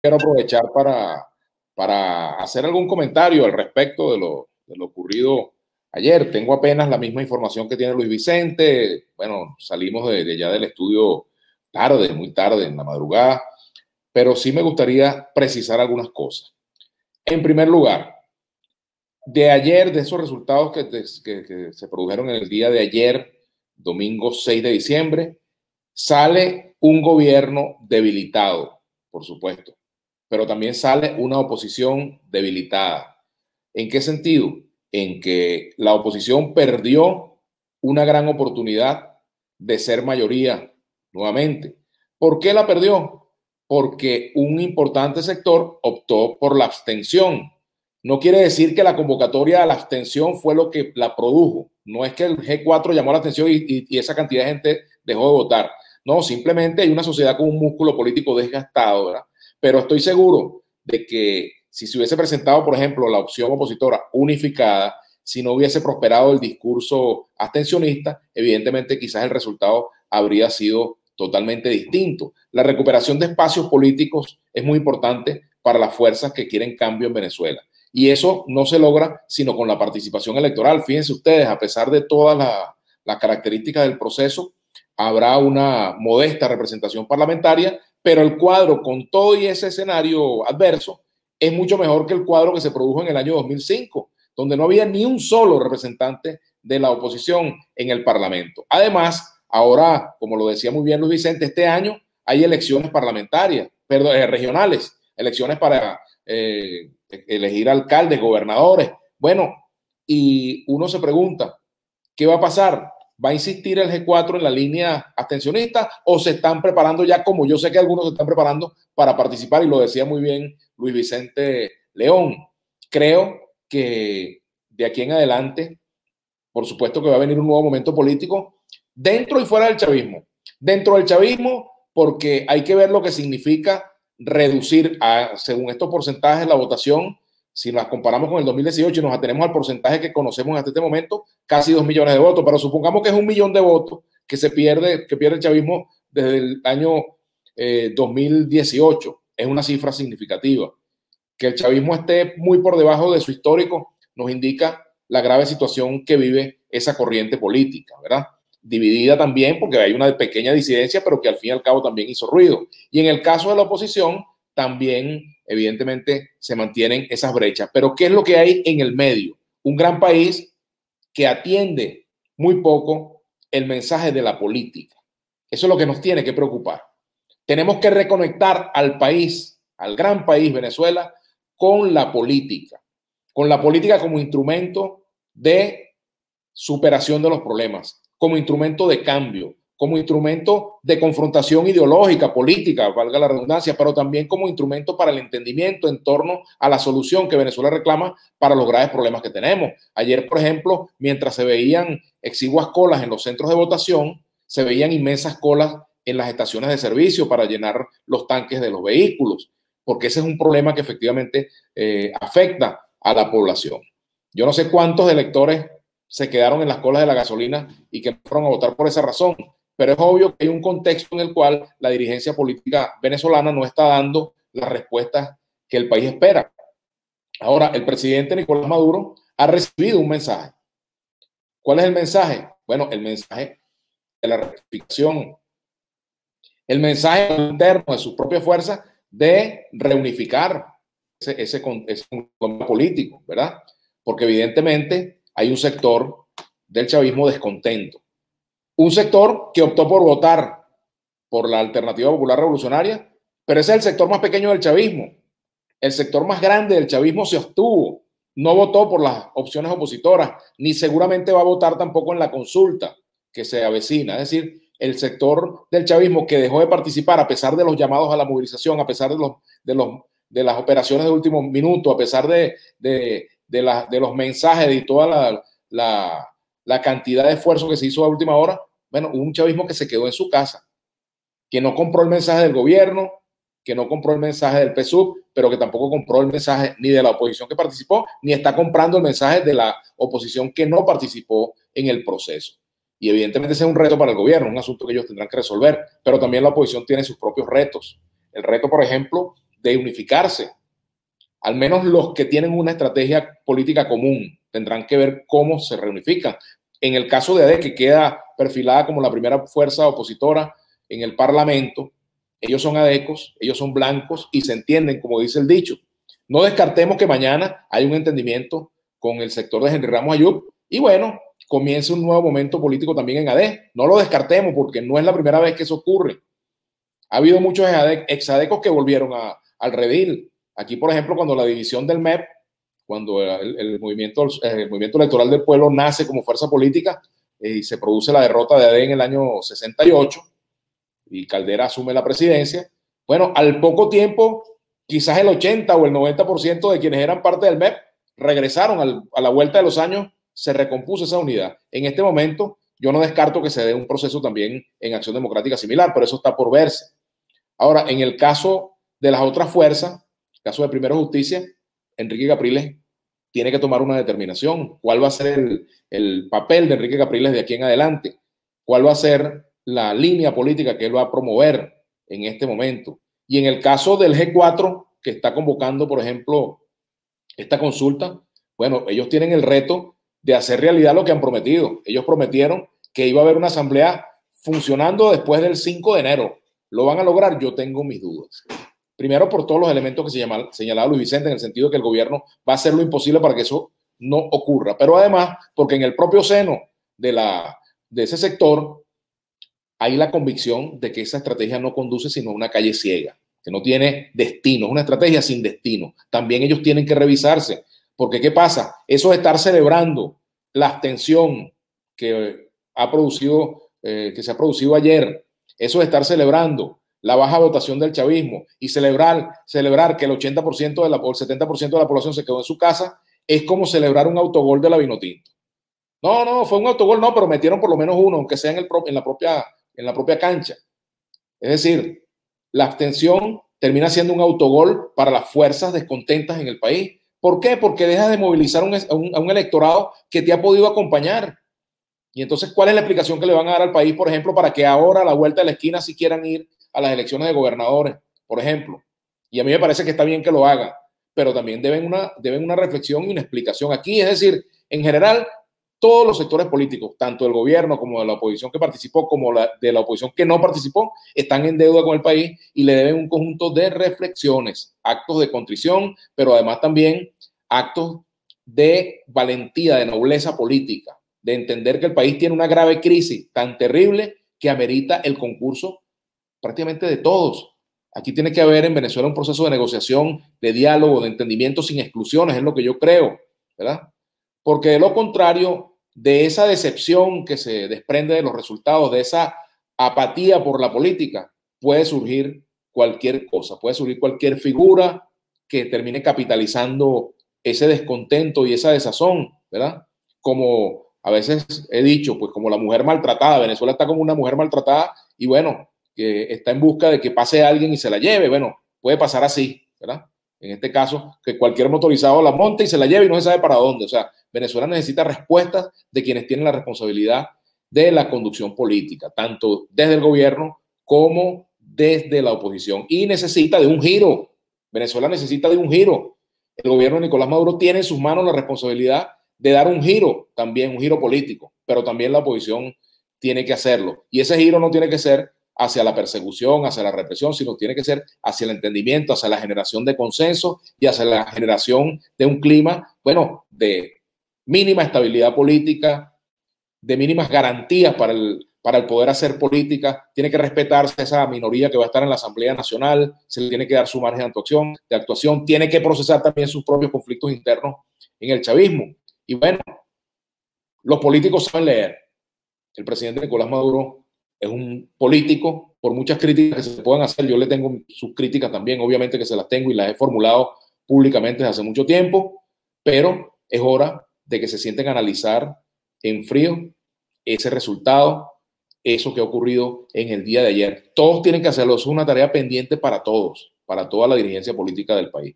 quiero aprovechar para hacer algún comentario al respecto de lo ocurrido ayer. Tengo apenas la misma información que tiene Luis Vicente. Bueno, salimos de ya del estudio tarde, muy tarde, en la madrugada, pero sí me gustaría precisar algunas cosas. En primer lugar, de ayer, de esos resultados que se produjeron en el día de ayer, domingo 6 de diciembre, sale un gobierno debilitado, por supuesto, pero también sale una oposición debilitada. ¿En qué sentido? En que la oposición perdió una gran oportunidad de ser mayoría nuevamente. ¿Por qué la perdió? Porque un importante sector optó por la abstención. No quiere decir que la convocatoria a la abstención fue lo que la produjo. No es que el G4 llamó la atención y esa cantidad de gente dejó de votar. No, simplemente hay una sociedad con un músculo político desgastado, ¿verdad? Pero estoy seguro de que si se hubiese presentado, por ejemplo, la opción opositora unificada, si no hubiese prosperado el discurso abstencionista, evidentemente quizás el resultado habría sido totalmente distinto. La recuperación de espacios políticos es muy importante para las fuerzas que quieren cambio en Venezuela. Y eso no se logra sino con la participación electoral. Fíjense ustedes, a pesar de todas las características del proceso, habrá una modesta representación parlamentaria, pero el cuadro con todo y ese escenario adverso es mucho mejor que el cuadro que se produjo en el año 2005, donde no había ni un solo representante de la oposición en el Parlamento. Además, ahora, como lo decía muy bien Luis Vicente, este año hay elecciones parlamentarias, perdón, regionales, elecciones para elegir alcaldes, gobernadores. Bueno, y uno se pregunta, ¿qué va a pasar? ¿Va a insistir el G4 en la línea abstencionista o se están preparando ya, como yo sé que algunos se están preparando para participar? Y lo decía muy bien Luis Vicente León. Creo que de aquí en adelante, por supuesto que va a venir un nuevo momento político dentro y fuera del chavismo. Dentro del chavismo, porque hay que ver lo que significa reducir, según estos porcentajes, la votación. Si las comparamos con el 2018 y nos atenemos al porcentaje que conocemos hasta este momento, casi 2 millones de votos, pero supongamos que es 1 millón de votos que pierde el chavismo desde el año 2018. Es una cifra significativa. Que el chavismo esté muy por debajo de su histórico nos indica la grave situación que vive esa corriente política, ¿verdad? Dividida también porque hay una pequeña disidencia, pero que al fin y al cabo también hizo ruido. Y en el caso de la oposición, también evidentemente se mantienen esas brechas. Pero ¿qué es lo que hay en el medio? Un gran país que atiende muy poco el mensaje de la política. Eso es lo que nos tiene que preocupar. Tenemos que reconectar al país, al gran país Venezuela, con la política como instrumento de superación de los problemas, como instrumento de cambio, como instrumento de confrontación ideológica, política, valga la redundancia, pero también como instrumento para el entendimiento en torno a la solución que Venezuela reclama para los graves problemas que tenemos. Ayer, por ejemplo, mientras se veían exiguas colas en los centros de votación, se veían inmensas colas en las estaciones de servicio para llenar los tanques de los vehículos, porque ese es un problema que efectivamente afecta a la población. Yo no sé cuántos electores se quedaron en las colas de la gasolina y que no fueron a votar por esa razón, pero es obvio que hay un contexto en el cual la dirigencia política venezolana no está dando las respuestas que el país espera. Ahora, el presidente Nicolás Maduro ha recibido un mensaje. ¿Cuál es el mensaje? Bueno, el mensaje de la rectificación, el mensaje interno de sus propias fuerzas de reunificar ese político, ¿verdad? Porque evidentemente hay un sector del chavismo descontento. Un sector que optó por votar por la Alternativa Popular Revolucionaria, pero ese es el sector más pequeño del chavismo. El sector más grande del chavismo se abstuvo, no votó por las opciones opositoras, ni seguramente va a votar tampoco en la consulta que se avecina. Es decir, el sector del chavismo que dejó de participar a pesar de los llamados a la movilización, a pesar de las operaciones de último minuto, a pesar de los mensajes y toda la cantidad de esfuerzo que se hizo a última hora. Bueno, un chavismo que se quedó en su casa, que no compró el mensaje del gobierno, que no compró el mensaje del PSUV, pero que tampoco compró el mensaje ni de la oposición que participó, ni está comprando el mensaje de la oposición que no participó en el proceso. Y evidentemente ese es un reto para el gobierno, un asunto que ellos tendrán que resolver, pero también la oposición tiene sus propios retos. El reto, por ejemplo, de unificarse. Al menos los que tienen una estrategia política común tendrán que ver cómo se reunifican. En el caso de AD, que queda perfilada como la primera fuerza opositora en el Parlamento, ellos son adecos, ellos son blancos y se entienden, como dice el dicho. No descartemos que mañana hay un entendimiento con el sector de Henry Ramos Ayub y bueno, comience un nuevo momento político también en AD. No lo descartemos porque no es la primera vez que eso ocurre. Ha habido muchos exadecos que volvieron al redil. Aquí, por ejemplo, cuando la división del MEP, cuando el movimiento electoral del pueblo nace como fuerza política y se produce la derrota de AD en el año 68 y Caldera asume la presidencia, bueno, al poco tiempo, quizás el 80 o el 90% de quienes eran parte del MEP regresaron a la vuelta de los años, se recompuso esa unidad. En este momento, yo no descarto que se dé un proceso también en Acción Democrática similar, pero eso está por verse. Ahora, en el caso de las otras fuerzas, el caso de Primero Justicia, Enrique Capriles tiene que tomar una determinación. ¿Cuál va a ser el papel de Enrique Capriles de aquí en adelante? ¿Cuál va a ser la línea política que él va a promover en este momento? Y en el caso del G4, que está convocando, por ejemplo, esta consulta, bueno, ellos tienen el reto de hacer realidad lo que han prometido. Ellos prometieron que iba a haber una asamblea funcionando después del 5 de enero. ¿Lo van a lograr? Yo tengo mis dudas. Primero, por todos los elementos que señalaba Luis Vicente, en el sentido de que el gobierno va a hacer lo imposible para que eso no ocurra. Pero además, porque en el propio seno de ese sector hay la convicción de que esa estrategia no conduce sino a una calle ciega, que no tiene destino, es una estrategia sin destino. También ellos tienen que revisarse, porque ¿qué pasa? Eso de estar celebrando la abstención que se ha producido ayer, eso de estar celebrando la baja votación del chavismo y celebrar que el 80% o el 70% de la población se quedó en su casa, es como celebrar un autogol de la Vinotinto. No, fue un autogol, no, pero metieron por lo menos uno, aunque sea en la propia cancha. Es decir, la abstención termina siendo un autogol para las fuerzas descontentas en el país. ¿Por qué? Porque dejas de movilizar a un electorado que te ha podido acompañar. Y entonces, ¿cuál es la explicación que le van a dar al país, por ejemplo, para que ahora a la vuelta de la esquina sí quieran ir a las elecciones de gobernadores, por ejemplo? Y a mí me parece que está bien que lo hagan, pero también deben una reflexión y una explicación aquí. Es decir, en general, todos los sectores políticos, tanto del gobierno como de la oposición que participó, como de la oposición que no participó, están en deuda con el país y le deben un conjunto de reflexiones, actos de contrición, pero además también actos de valentía, de nobleza política, de entender que el país tiene una grave crisis tan terrible que amerita el concurso prácticamente de todos. Aquí tiene que haber en Venezuela un proceso de negociación, de diálogo, de entendimiento sin exclusiones, es lo que yo creo, ¿verdad? Porque de lo contrario, de esa decepción que se desprende de los resultados, de esa apatía por la política, puede surgir cualquier cosa, puede surgir cualquier figura que termine capitalizando ese descontento y esa desazón, ¿verdad? Como a veces he dicho, pues como la mujer maltratada, Venezuela está como una mujer maltratada y bueno, que está en busca de que pase alguien y se la lleve, bueno, puede pasar así, ¿verdad? En este caso, que cualquier motorizado la monte y se la lleve y no se sabe para dónde. O sea, Venezuela necesita respuestas de quienes tienen la responsabilidad de la conducción política, tanto desde el gobierno como desde la oposición. Y necesita de un giro. Venezuela necesita de un giro. El gobierno de Nicolás Maduro tiene en sus manos la responsabilidad de dar un giro, también un giro político, pero también la oposición tiene que hacerlo. Y ese giro no tiene que ser hacia la persecución, hacia la represión, sino tiene que ser hacia el entendimiento, hacia la generación de consenso y hacia la generación de un clima, bueno, de mínima estabilidad política, de mínimas garantías para el poder hacer política. Tiene que respetarse esa minoría que va a estar en la Asamblea Nacional, se le tiene que dar su margen de actuación, tiene que procesar también sus propios conflictos internos en el chavismo. Y bueno, los políticos saben leer. El presidente Nicolás Maduro es un político, por muchas críticas que se puedan hacer, yo le tengo sus críticas también, obviamente que se las tengo y las he formulado públicamente desde hace mucho tiempo, pero es hora de que se sienten a analizar en frío ese resultado, eso que ha ocurrido en el día de ayer. Todos tienen que hacerlo, es una tarea pendiente para todos, para toda la dirigencia política del país.